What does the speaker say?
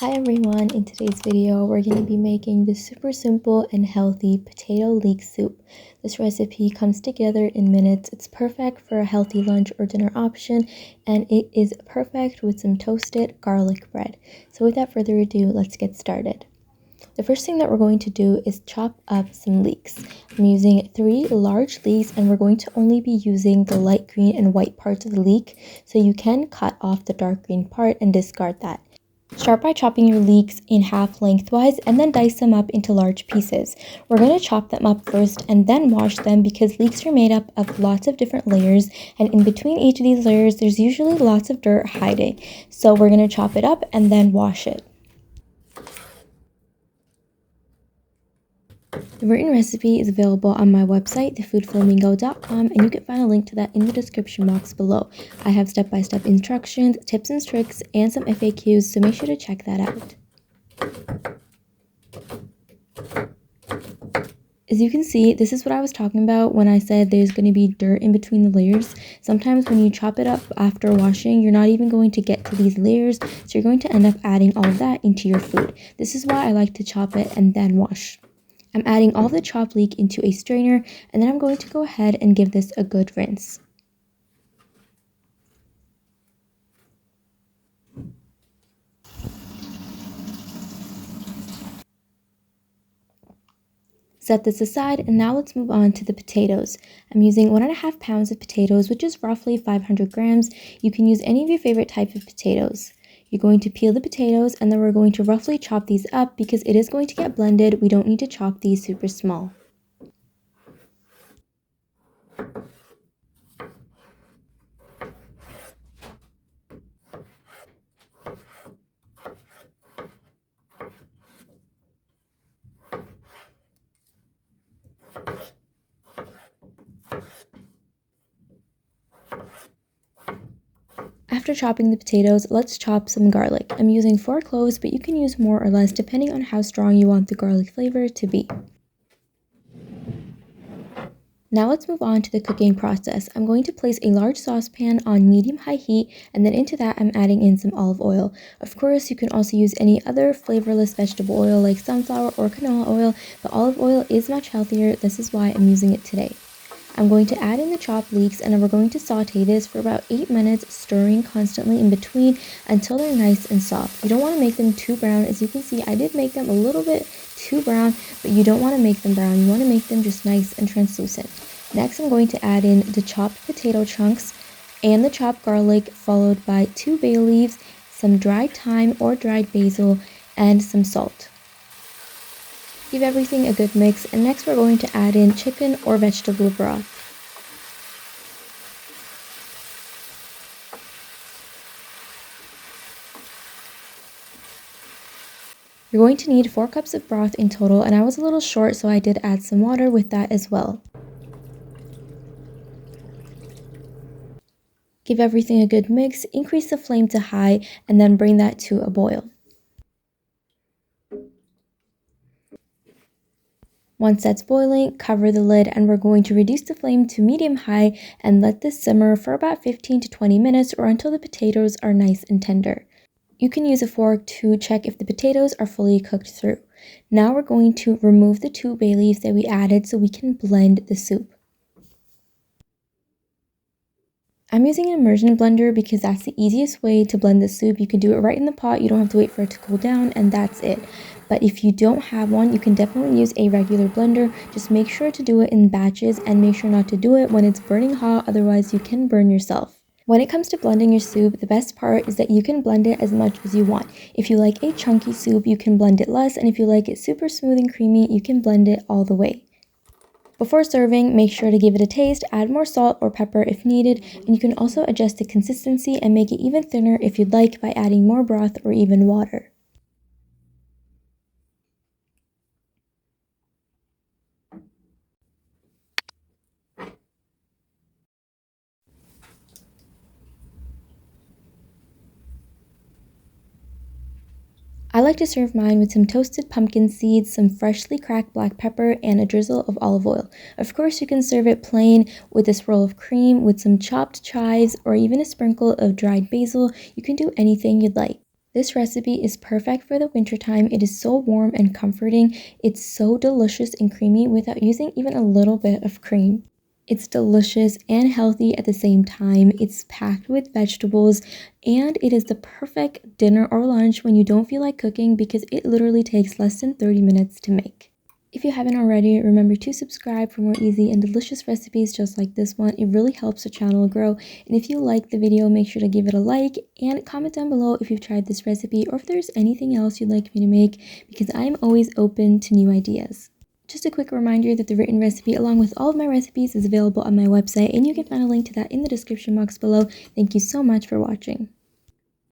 Hi everyone, in today's video we're going to be making this super simple and healthy potato leek soup. This recipe comes together in minutes. It's perfect for a healthy lunch or dinner option, and it is perfect with some toasted garlic bread. So without further ado, let's get started. The first thing that we're going to do is chop up some leeks. I'm using 3 large leeks, and we're going to only be using the light green and white parts of the leek, so you can cut off the dark green part and discard that. Start by chopping your leeks in half lengthwise and then dice them up into large pieces. We're going to chop them up first and then wash them because leeks are made up of lots of different layers, and in between each of these layers there's usually lots of dirt hiding. So we're going to chop it up and then wash it. The written recipe is available on my website, thefoodflamingo.com, and you can find a link to that in the description box below. I have step-by-step instructions, tips and tricks, and some FAQs, so make sure to check that out. As you can see, this is what I was talking about when I said there's going to be dirt in between the layers. Sometimes when you chop it up after washing, you're not even going to get to these layers, so you're going to end up adding all of that into your food. This is why I like to chop it and then wash. I'm adding all the chopped leek into a strainer, and then I'm going to go ahead and give this a good rinse. Set this aside, and now let's move on to the potatoes. I'm using 1.5 pounds of potatoes, which is roughly 500 grams. You can use any of your favorite type of potatoes. You're going to peel the potatoes, and then we're going to roughly chop these up because it is going to get blended. We don't need to chop these super small. After chopping the potatoes, let's chop some garlic. I'm using 4 cloves, but you can use more or less depending on how strong you want the garlic flavor to be. Now let's move on to the cooking process. I'm going to place a large saucepan on medium-high heat, and then into that I'm adding in some olive oil. Of course, you can also use any other flavorless vegetable oil like sunflower or canola oil, but olive oil is much healthier. This is why I'm using it today. I'm going to add in the chopped leeks, and then we're going to saute this for about 8 minutes, stirring constantly in between until they're nice and soft. You don't want to make them too brown. As you can see, I did make them a little bit too brown, but you don't want to make them brown. You want to make them just nice and translucent. Next, I'm going to add in the chopped potato chunks and the chopped garlic, followed by 2 bay leaves, some dried thyme or dried basil, and some salt. Give everything a good mix, and next we're going to add in chicken or vegetable broth. You're going to need 4 cups of broth in total, and I was a little short, so I did add some water with that as well. Give everything a good mix, increase the flame to high, and then bring that to a boil. Once that's boiling, cover the lid, and we're going to reduce the flame to medium-high and let this simmer for about 15 to 20 minutes or until the potatoes are nice and tender. You can use a fork to check if the potatoes are fully cooked through. Now we're going to remove the 2 bay leaves that we added so we can blend the soup. I'm using an immersion blender because that's the easiest way to blend the soup. You can do it right in the pot, you don't have to wait for it to cool down, and that's it. But if you don't have one, you can definitely use a regular blender. Just make sure to do it in batches and make sure not to do it when it's burning hot, otherwise you can burn yourself. When it comes to blending your soup, the best part is that you can blend it as much as you want. If you like a chunky soup, you can blend it less, and if you like it super smooth and creamy, you can blend it all the way. Before serving, make sure to give it a taste, add more salt or pepper if needed, and you can also adjust the consistency and make it even thinner if you'd like by adding more broth or even water. I like to serve mine with some toasted pumpkin seeds, some freshly cracked black pepper, and a drizzle of olive oil. Of course, you can serve it plain with a swirl of cream, with some chopped chives, or even a sprinkle of dried basil. You can do anything you'd like. This recipe is perfect for the wintertime. It is so warm and comforting. It's so delicious and creamy without using even a little bit of cream. It's delicious and healthy at the same time. It's packed with vegetables, and it is the perfect dinner or lunch when you don't feel like cooking because it literally takes less than 30 minutes to make. If you haven't already, remember to subscribe for more easy and delicious recipes just like this one. It really helps the channel grow. And if you liked the video, make sure to give it a like and comment down below if you've tried this recipe or if there's anything else you'd like me to make, because I'm always open to new ideas. Just a quick reminder that the written recipe along with all of my recipes is available on my website, and you can find a link to that in the description box below. Thank you so much for watching.